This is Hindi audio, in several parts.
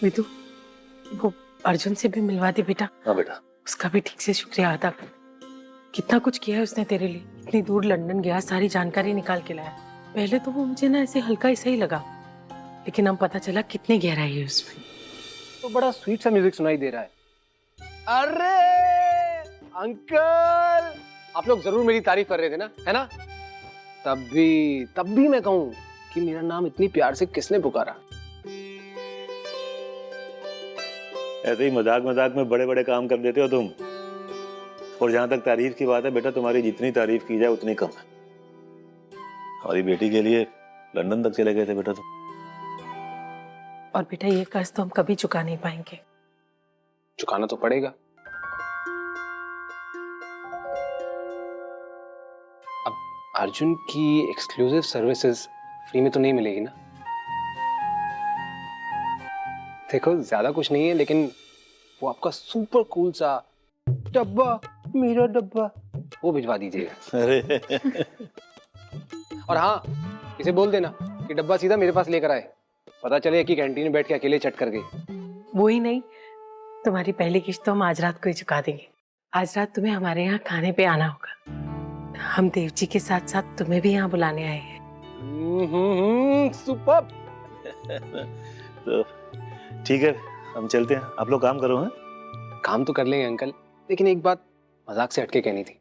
विदु, वो अर्जुन से भी मिलवा दी बेटा। हाँ बेटा। उसका भी ठीक से शुक्रिया अदा कर। कितना कुछ किया है उसने तेरे लिए। इतनी दूर लंदन गया, सारी जानकारी निकाल के लाया। पहले तो वो मुझे ना ऐसे हल्का ऐसा ही लगा, लेकिन अब पता चला कितनी गहराई है उसमें। तो बड़ा स्वीट सा म्यूजिक सुनाई दे रहा है। अरे अंकल, आप लोग जरूर मेरी तारीफ कर रहे थे ना, है ना? तब भी मैं कहूँ कि मेरा नाम इतनी प्यार से किसने पुकारा? ऐसे ही मजाक मजाक में बड़े बड़े काम कर देते हो तुम। और जहां तक तारीफ की बात है बेटा, तुम्हारी जितनी तारीफ की जाए उतनी कम है। हमारी बेटी के लिए लंदन तक चले गए थे बेटा तुम। और बेटा ये कर्ज तो हम कभी चुका नहीं पाएंगे। चुकाना तो पड़ेगा। अब अर्जुन की एक्सक्लूसिव सर्विसेज फ्री में तो नहीं मिलेगी ना? देखो ज्यादा कुछ नहीं है, लेकिन वो आपका सुपर कूल सा डब्बा, मेरा डब्बा, वो भिजवा दीजिएगा। अरे और हाँ, इसे बोल देना कि डब्बा सीधा मेरे पास लेकर आए। पता चले कि कैंटीन में बैठ के अकेले चट कर गई। वो ही नहीं, तुम्हारी पहली किस्त तो हम आज रात को ही चुका देंगे। आज रात तुम्हें हमारे यहाँ खाने पे आना होगा। हम देव जी के साथ साथ तुम्हें भी यहाँ बुलाने आए हैं। सुपर। तो ठीक है, हम चलते हैं। आप लोग काम करो। हैं काम तो कर लेंगे अंकल, लेकिन एक बात मजाक से हटके कहनी थी।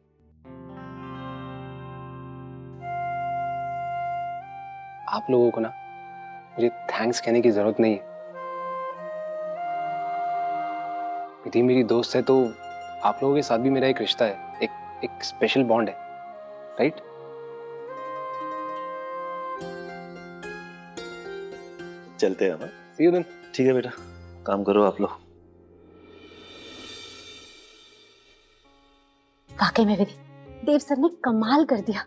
आप लोगों को ना मुझे थैंक्स कहने की जरूरत नहीं है। विधि मेरी दोस्त है, तो आप लोगों के साथ भी मेरा एक रिश्ता है, एक स्पेशल बॉन्ड है, राइट? चलते हैं हम। सी यू देन। ठीक है बेटा, काम करो आप लोग। वाकई में विधि, देव सर ने कमाल कर दिया।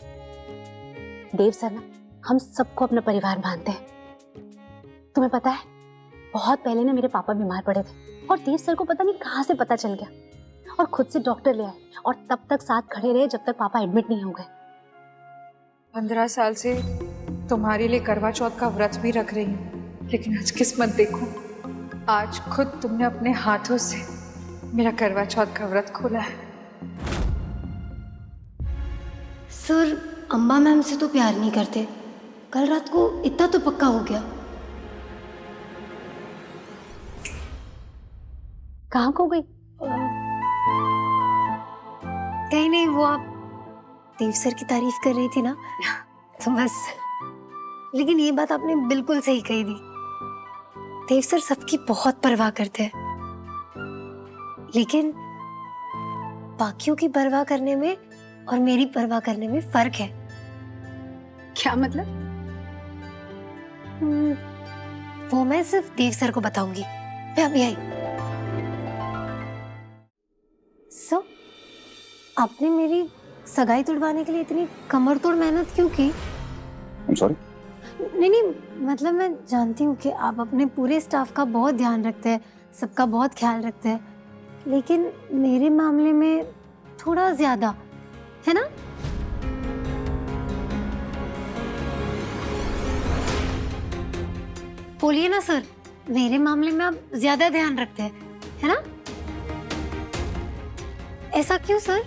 देव सर ना हम सबको अपना परिवार मानते हैं। तुम्हें पता है, बहुत पहले ना मेरे पापा बीमार पड़े थे और देव सर को पता नहीं कहाँ से पता चल गया और खुद से डॉक्टर ले आए और तब तक साथ खड़े रहे जब तक पापा एडमिट नहीं हो गए। 15 साल से तुम्हारे लिए करवा चौथ का व्रत भी रख रही हूँ, लेकिन आज किस्मत देखो, आज खुद तुमने अपने हाथों से मेरा करवा चौथ का व्रत खोला है। सर, अम्बा मैम से तो प्यार नहीं करते। कल रात को इतना तो पक्का हो गया। कहाँ खो गई? कहीं नहीं, वो आप देव सर की तारीफ कर रही थी ना, तो बस। लेकिन ये बात आपने बिल्कुल सही कही थी। देव सर सबकी बहुत परवाह करते हैं, लेकिन बाकियों की परवाह करने में और मेरी परवाह करने में फर्क है। क्या मतलब? वो मैं सिर्फ देव सर को बताऊंगी। मैं अभी आई। सो, आपने मेरी सगाई तुड़वाने के लिए इतनी कमर तोड़ मेहनत क्यों की? I'm sorry? नहीं, मतलब मैं जानती हूँ कि आप अपने पूरे स्टाफ का बहुत ध्यान रखते हैं, सबका बहुत ख्याल रखते हैं, लेकिन मेरे मामले में थोड़ा ज्यादा, है ना? बोलिए ना सर, मेरे मामले में आप ज्यादा ध्यान रखते हैं, है ना? ऐसा क्यों सर?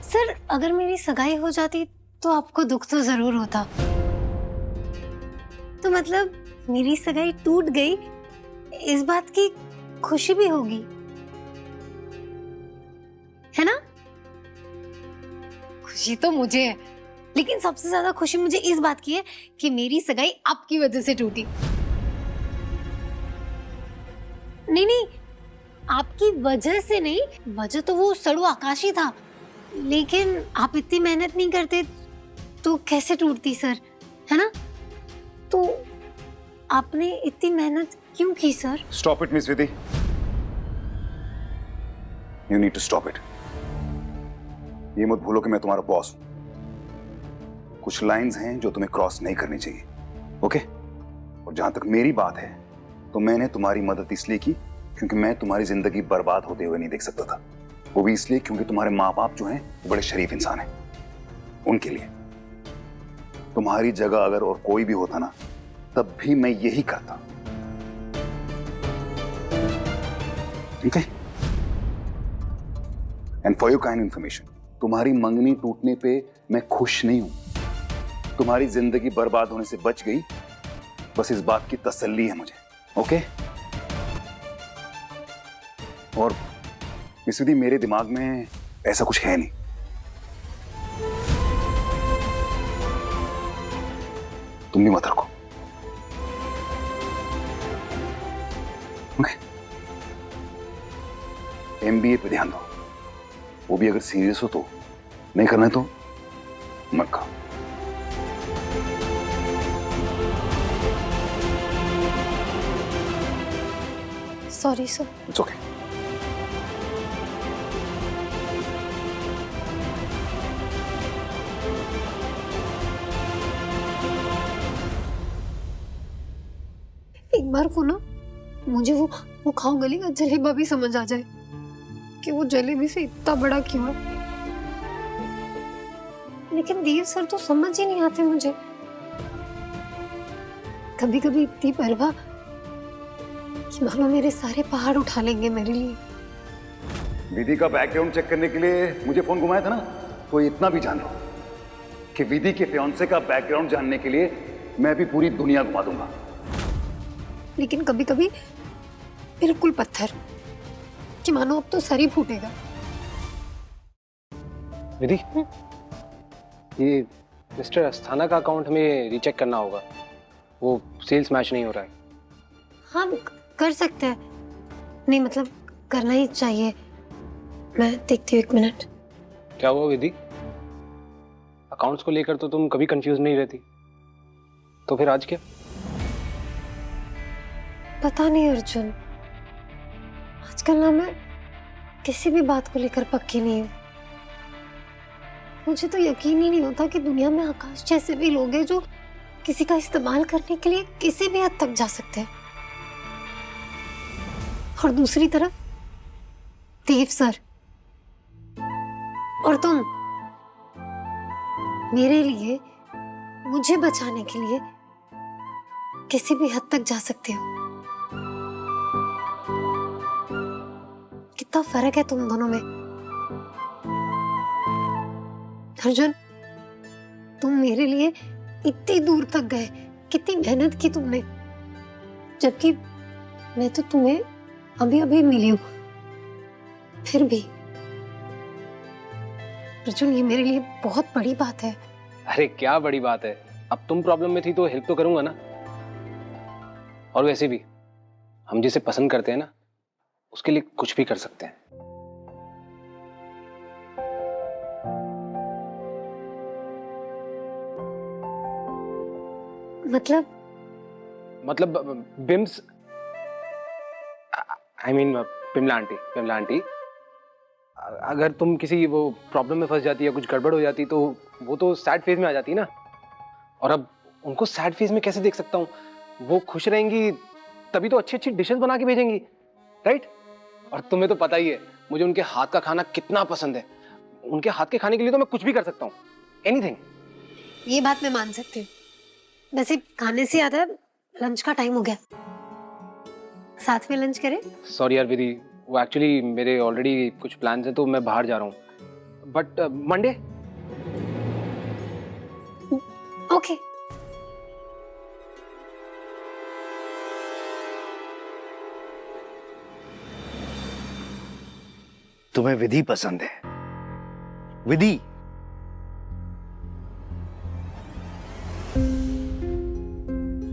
सर, अगर मेरी सगाई हो जाती तो आपको दुख तो जरूर होता। तो मतलब मेरी सगाई टूट गई, इस बात की खुशी भी होगी, है ना? खुशी तो मुझे है, लेकिन सबसे ज्यादा खुशी मुझे इस बात की है कि मेरी सगाई आपकी वजह से टूटी। नहीं, आपकी वजह से नहीं, वजह तो वो सड़ू आकाश ही था, लेकिन आप इतनी मेहनत नहीं करते तो कैसे टूटती सर, है ना? तो आपने इतनी मेहनत क्यों की sir? Stop it, Miss Vidhi. You need to stop it. ये मत भूलो कि मैं तुम्हारा बॉस हूं। कुछ लाइंस हैं जो तुम्हें क्रॉस नहीं करनी चाहिए, ओके? और जहां तक मेरी बात है, तो मैंने तुम्हारी मदद इसलिए की क्योंकि मैं तुम्हारी जिंदगी बर्बाद होते हुए नहीं देख सकता था। वो भी इसलिए क्योंकि तुम्हारे माँ बाप जो हैं वो बड़े शरीफ इंसान हैं, उनके लिए। तुम्हारी जगह अगर और कोई भी होता ना, तब भी मैं यही करता। ठीक है? And for your kind information, तुम्हारी मंगनी टूटने पे मैं खुश नहीं हूं। तुम्हारी जिंदगी बर्बाद होने से बच गई, बस इस बात की तसल्ली है मुझे। ओके? और मिस विधि, मेरे दिमाग में ऐसा कुछ है नहीं। तुम भी मत रखो। ओके? एमबीए पे ध्यान दो, वो भी अगर सीरियस हो तो, नहीं करना है तो मत करो। Sorry sir. It's okay. एक बार को ना मुझे वो खाओ गली का जलेबा भी समझ आ जाए कि वो जलेबी से इतना बड़ा क्यों है। लेकिन देव सर तो समझ ही नहीं आते मुझे। कभी कभी इतनी परवाह कि मानो मेरे सारे पहाड़ उठा लेंगे मेरे लिए। विधि का बैकग्राउंड चेक करने के लिए मुझे फोन घुमाया था ना, तो इतना भी जान लो कि विधि के फियांसे का बैकग्राउंड जानने के लिए मैं भी पूरी दुनिया घुमा दूंगा। लेकिन कभी कभी बिल्कुल पत्थर कि मानो अब तो सर ही फूटेगा। विधि, ये मिस्टर अस्थाना का अकाउंट हमें रीचेक करना होगा, वो सेल्स मैच नहीं हो रहा है। हाँ कर सकते हैं, नहीं मतलब करना ही चाहिए। मैं देखती हूँ, 1 मिनट। क्या हुआ विधि? अकाउंट्स को लेकर तो तुम कभी कंफ्यूज नहीं रहती, तो फिर आज क्या? पता नहीं अर्जुन, आजकल ना मैं किसी भी बात को लेकर पक्की नहीं हूँ। मुझे तो यकीन ही नहीं होता कि दुनिया में आकाश जैसे भी लोग हैं जो किसी का इस्तेमाल करने के लिए किसी भी हद तक जा सकते हैं। और दूसरी तरफ देव सर और तुम मेरे लिए, मुझे बचाने के लिए किसी भी हद तक जा सकते हो। कितना फर्क है तुम दोनों में। अर्जुन, तुम मेरे लिए इतनी दूर तक गए, कितनी मेहनत की तुमने, जबकि मैं तो तुम्हें अभी अभी मिली हूं। फिर भी अर्जुन, ये मेरे लिए बहुत बड़ी बात है। अरे क्या बड़ी बात है, अब तुम प्रॉब्लम में थी तो हेल्प तो करूंगा ना। और वैसे भी हम जिसे पसंद करते हैं ना, उसके लिए कुछ भी कर सकते हैं। मतलब Bims, I mean Bimla aunty, अगर तुम किसी वो प्रॉब्लम में फंस जाती या कुछ गड़बड़ हो जाती तो वो तो सैड फेज में आ जाती ना। और अब उनको सैड फेज में कैसे देख सकता हूँ? वो खुश रहेंगी तभी तो अच्छी अच्छी डिशेस बना के भेजेंगी, राइट? और तुम्हें तो पता ही है मुझे उनके हाथ का खाना कितना पसंद है। उनके हाथ के खाने के लिए तो मैं कुछ भी कर सकता हूँ, एनीथिंग। ये बात मैं मान सकती हूँ। वैसे खाने से याद है, लंच का टाइम हो गया, साथ में लंच करें? सॉरी यार विधि, वो एक्चुअली मेरे ऑलरेडी कुछ प्लान्स हैं तो मैं बाहर जा रहा हूँ। But Monday? ओके। तुम्हें विधि पसंद है? विधि?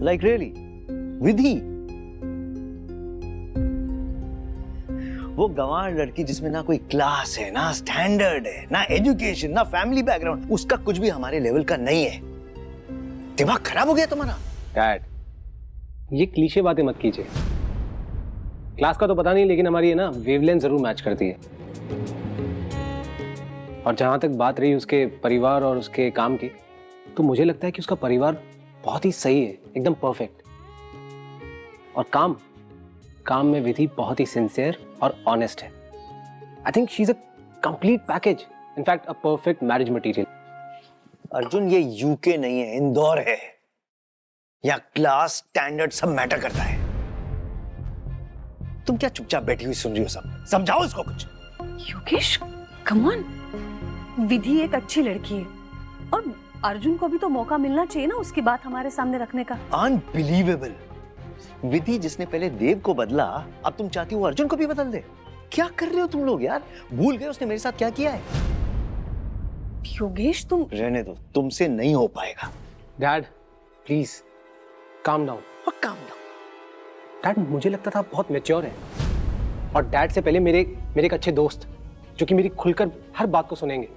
Like really? विधि? वो गंवार लड़की जिसमें ना कोई क्लास है, ना स्टैंडर्ड है, ना एजुकेशन, ना फैमिली बैकग्राउंड, उसका कुछ भी हमारे लेवल का नहीं है। दिमाग खराब हो गया तुम्हारा? डैड, ये क्लीशे बातें मत कीजिए। क्लास का तो पता नहीं, लेकिन हमारी है ना वेवलेंथ जरूर मैच करती है। और जहां तक बात रही उसके परिवार और उसके काम की, तो मुझे लगता है कि उसका परिवार बहुत ही सही है, एकदम परफेक्ट। और काम में विधि बहुत ही सिंसियर और ऑनेस्ट है। I think she is a complete package, in fact a perfect marriage material. Arjun ये यूके नहीं है, इंदौर है। यहाँ क्लास स्टैंडर्ड सब मैटर करता है। तुम क्या चुपचाप बैठी हुई सुन रही हो? सब समझाओ इसको कुछ। योगेश कम ऑन, विधि एक अच्छी लड़की है और अर्जुन को भी तो मौका मिलना चाहिए ना उसकी बात हमारे सामने रखने का। अनबिलीवेबल। विधि जिसने पहले देव को बदला, अब तुम चाहती हो अर्जुन को भी बदल दे? क्या कर रहे हो तुम लोग यार? भूल गए उसने मेरे साथ क्या किया है? योगेश तुम रहने दो, तुमसे नहीं हो पाएगा। Dad please calm down. Calm down. Dad मुझे लगता था आप बहुत मैच्योर हैं, और डैड से पहले मेरे एक अच्छे दोस्त जो कि मेरी खुलकर हर बात को सुनेंगे।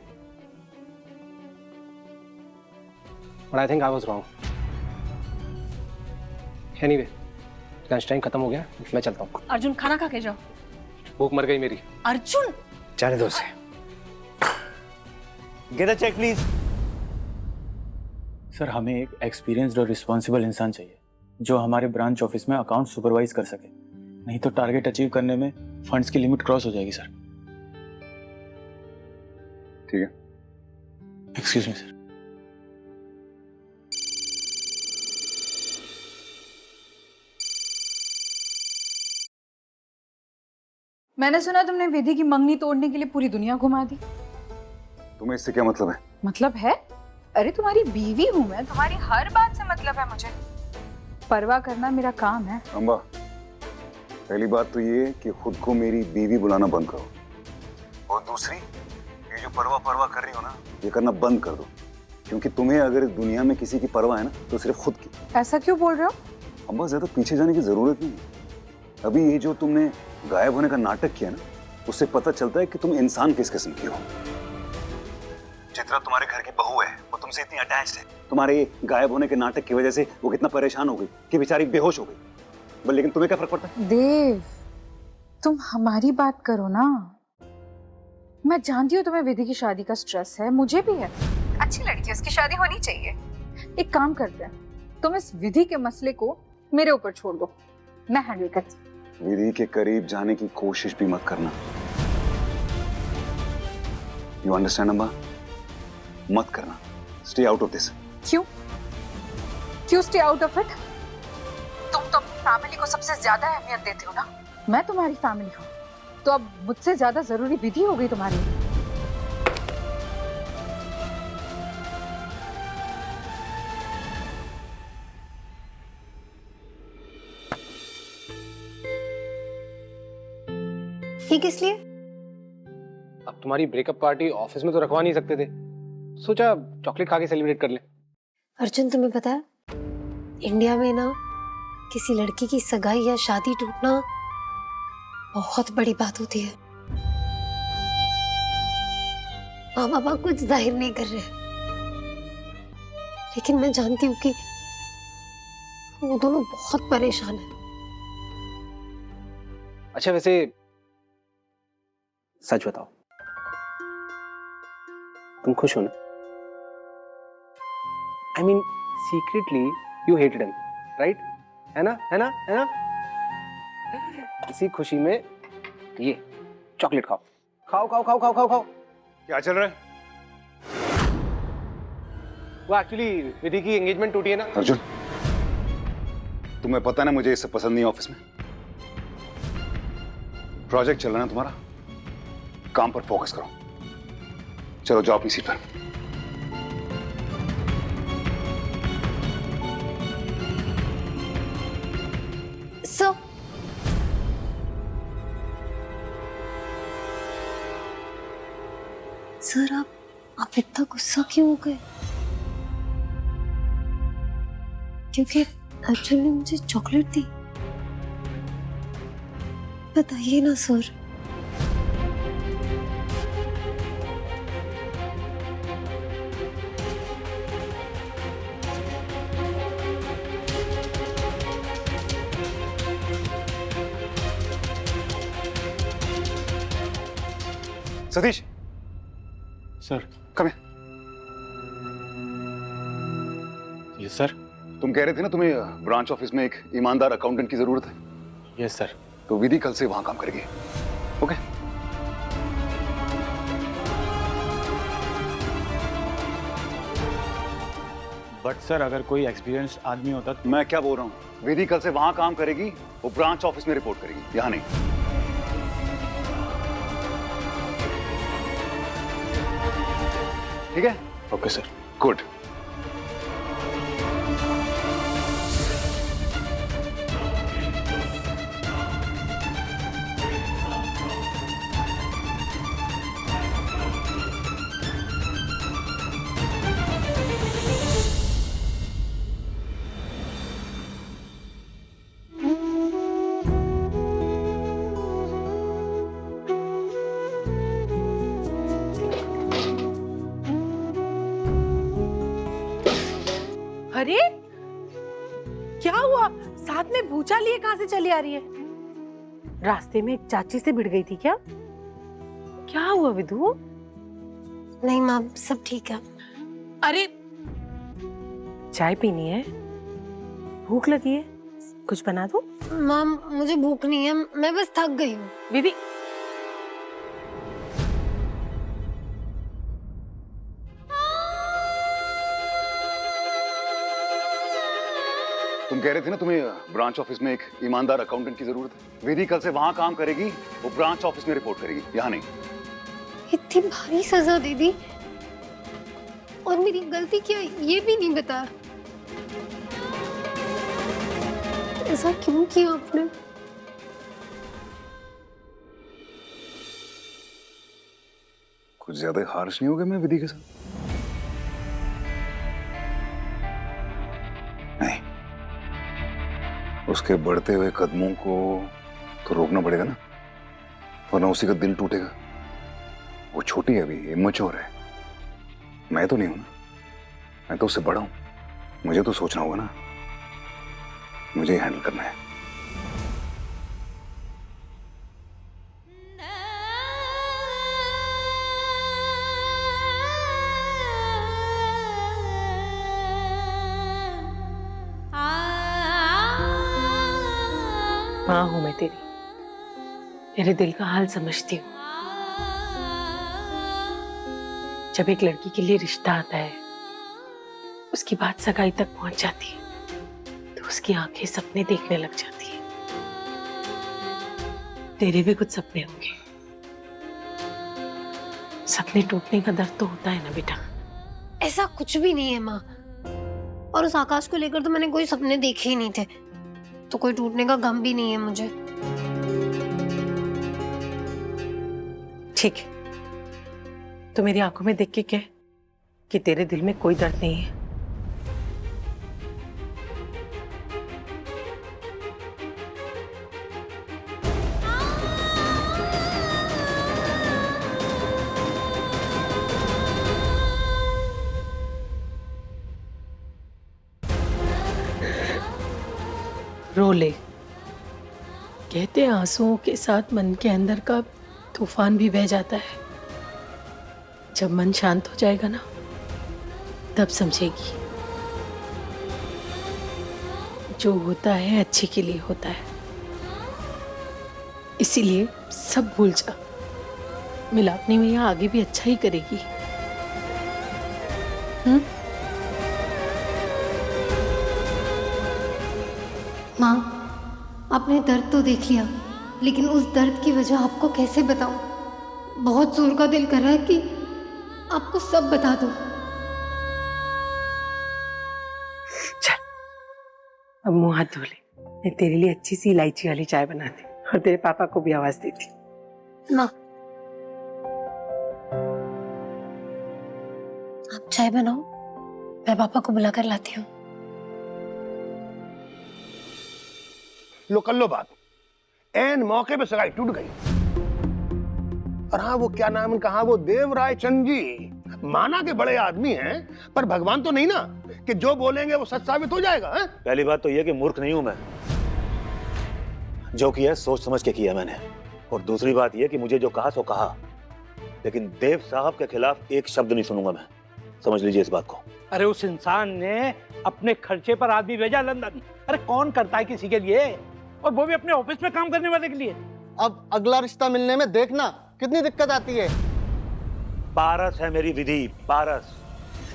But I think I was wrong. Anyway, lunch time खत्म हो गया, मैं चलता हूँ। अर्जुन खाना खा के जाओ। भूख मर गई मेरी। अर्जुन जाने दो उसे। Get a check please. Sir हमें एक एक्सपीरियंस्ड और रिस्पॉन्सिबल इंसान चाहिए जो हमारे ब्रांच ऑफिस में अकाउंट सुपरवाइज कर सके, नहीं तो टारगेट अचीव करने में फंड्स की लिमिट क्रॉस हो जाएगी सर। ठीक है। Excuse me sir. मैंने सुना तुमने विधि की मंगनी तोड़ने के लिए पूरी दुनिया घुमा दी। तुम्हें इससे क्या मतलब है? मतलब है? अरे तुम्हारी बीवी हूं मैं, तुम्हारी हर बात से मतलब है मुझे। परवाह करना मेरा काम है। अम्बा, पहली बात तो ये कि खुद को मेरी बीवी बुलाना बंद करो, और दूसरी ये जो परवाह कर रही हो ना, ये करना बंद कर दो, क्योंकि तुम्हें अगर इस दुनिया में किसी की परवाह है ना तो सिर्फ खुद की। ऐसा क्यों बोल रहे हो? अम्बा, ज्यादा पीछे जाने की जरूरत नहीं है। अभी ये जो तुमने गायब होने का नाटक किया ना, उससे पता चलता है कि तुम इंसान किस किस्म की हो। चित्रा तुम्हारे घर की बहू है, वो तुमसे इतनी अटैच्ड है। तुम्हारे गायब होने के नाटक की वजह से वो कितना परेशान हो गई कि बेचारी बेहोश हो गई। लेकिन तुम्हें क्या फर्क पड़ता है? देव, तुम हमारी बात करो ना। मैं जानती हूँ तुम्हें विधि की शादी का स्ट्रेस है, मुझे भी है। अच्छी लड़की है, उसकी शादी होनी चाहिए। एक काम करते हैं, तुम इस विधि के मसले को मेरे ऊपर छोड़ दो, मैं हैंडल करती हूँ। विधि के करीब जाने की कोशिश भी मत करना। You understand Amba? मत करना। Stay out of this. क्यों? क्यों स्टे आउट ऑफ इट? तुम तो अपनी फैमिली को सबसे ज्यादा अहमियत देते हो ना। मैं तुम्हारी फैमिली हूँ, तो अब मुझसे ज्यादा जरूरी विधि हो गई तुम्हारी। ये किस लिए? अब तुम्हारी ब्रेकअप पार्टी ऑफिस में तो रखवा नहीं सकते थे, सोचा चॉकलेट खा के सेलिब्रेट कर ले। अर्जुन तुम्हें पता है, इंडिया में ना किसी लड़की की सगाई या शादी टूटना बहुत बड़ी बात होती है। माँ बाबा कुछ जाहिर नहीं कर रहे, लेकिन मैं जानती हूँ कि वो दोनों बहुत परेशान हैं। अच्छा वैसे सच बताओ, तुम खुश हो ना? I mean secretly you hated him, right? है ना? है ना? है ना? इसी खुशी में ये चॉकलेट खाओ। खाओ खाओ खाओ खाओ खाओ खाओ। क्या चल रहा है? वो एक्चुअली विधि की एंगेजमेंट टूटी है ना। अर्जुन, तुम्हें पता ना मुझे इससे पसंद नहीं ऑफिस में। प्रोजेक्ट चल रहा है ना तुम्हारा, काम पर फोकस करो। चलो जाओ अपनी सीट पर। सर, सर आप इतना गुस्सा क्यों हो गए? क्योंकि अर्जुन ने मुझे चॉकलेट दी? बताइए ना sir. Satish, sir. Come here. Yes sir. तुम कह रहे थे ना तुम्हें ब्रांच ऑफिस में एक ईमानदार अकाउंटेंट की जरूरत है। Yes sir. तो विधि कल से वहां काम करेगी। ओके? बट सर अगर कोई एक्सपीरियंस्ड आदमी होता तो मैं क्या बोल रहा हूँ, विधि कल से वहां काम करेगी, वो ब्रांच ऑफिस में रिपोर्ट करेगी, यहाँ नहीं। ठीक है? Okay sir. गुड। अरे क्या हुआ? साथ में भूचा लिए कहां से चली आ रही है? रास्ते में एक चाची से भिड़ गई थी क्या? क्या हुआ विधु? नहीं माँ, सब ठीक है। अरे चाय पीनी है? भूख लगी है? कुछ बना दो? माँ मुझे भूख नहीं है, मैं बस थक गई हूँ। विधि तुम कह रहे थे ना तुम्हें ब्रांच ऑफिस में एक ईमानदार अकाउंटेंट की जरूरत है। विधि कल से वहां काम करेगी, वो ब्रांच ऑफिस में रिपोर्ट करेगी, यहाँ नहीं। इतनी भारी सजा दे दी और मेरी गलती क्या ये भी नहीं बताया। ऐसा क्यों किया आपने? कुछ ज्यादा हार्श नहीं हो गया मैं विधि के साथ? नहीं, उसके बढ़ते हुए कदमों को तो रोकना पड़ेगा ना, वरना उसी का दिल टूटेगा। वो छोटी है, अभी इमैच्योर है। मैं तो नहीं हूं ना, मैं तो उससे बड़ा हूं। मुझे तो सोचना होगा ना, मुझे ही हैंडल करना है। माँ हूं मैं तेरी, तेरे दिल का हाल समझती हूँ। जब एक लड़की के लिए रिश्ता आता है, उसकी बात सगाई तक पहुंच जाती है, तो उसकी आंखें सपने देखने लग जाती है। तेरे भी कुछ सपने होंगे। सपने टूटने का दर्द तो होता है ना बेटा। ऐसा कुछ भी नहीं है माँ, और उस आकाश को लेकर तो मैंने कोई सपने देखे ही नहीं थे, तो कोई टूटने का गम भी नहीं है मुझे। ठीक है, तो मेरी आंखों में देख के कह कि तेरे दिल में कोई दर्द नहीं है। रो ले। कहते हैं आंसुओं के साथ मन के अंदर का तूफान भी बह जाता है। जब मन शांत हो जाएगा ना, तब समझेगी जो होता है अच्छे के लिए होता है। इसीलिए सब भूल जा। मिलापनी मैया आगे भी अच्छा ही करेगी। माँ, आपने दर्द तो देख लिया, लेकिन उस दर्द की वजह आपको कैसे बताऊं? बहुत जोर का दिल कर रहा है कि आपको सब बता दूं। चल, अब मुंह हाथ धो ले। मैं तेरे लिए अच्छी सी इलायची वाली चाय बनाती और तेरे पापा को भी आवाज देती। माँ, आप चाय बनाओ, मैं पापा को बुला कर लाती हूँ। लो कर लो बात, एन मौके पे सगाई टूट गई। और हाँ, वो क्या नाम उनका, हाँ वो देवराय चंद जी, माना के बड़े आदमी हैं, पर भगवान तो नहीं ना कि जो बोलेंगे वो सच साबित हो जाएगा। है? पहली बात तो यह कि मूर्ख नहीं हूं मैं। जो किया सोच समझ के किया मैंने। और दूसरी बात यह कि मुझे जो कहा सो कहा, लेकिन देव साहब के खिलाफ एक शब्द नहीं सुनूंगा मैं। समझ लीजिए इस बात को। अरे उस इंसान ने अपने खर्चे पर आदमी भेजा लंदन। अरे कौन करता है किसी के लिए, और वो भी अपने ऑफिस में काम करने वाले के लिए। अब अगला रिश्ता मिलने में देखना कितनी दिक्कत आती है। पारस है मेरी विधि, पारस।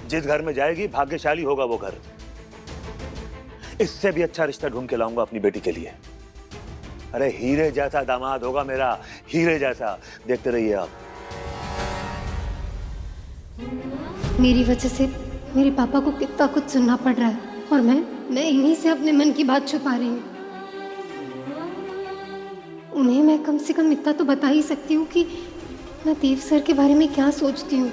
जिस घर में जाएगी भाग्यशाली होगा वो घर। इससे भी अच्छा रिश्ता ढूंढ के लाऊंगा अपनी बेटी के लिए। अरे हीरे जैसा दामाद होगा मेरा, हीरे जैसा। देखते रहिए आप। मेरी वजह से मेरे पापा को कितना कुछ सुनना पड़ रहा है और मैं इन्हीं से अपने मन की बात छुपा रही हूँ। उन्हें मैं कम से कम इतना तो बता ही सकती हूँ कि मैं देव सर के बारे में क्या सोचती हूँ।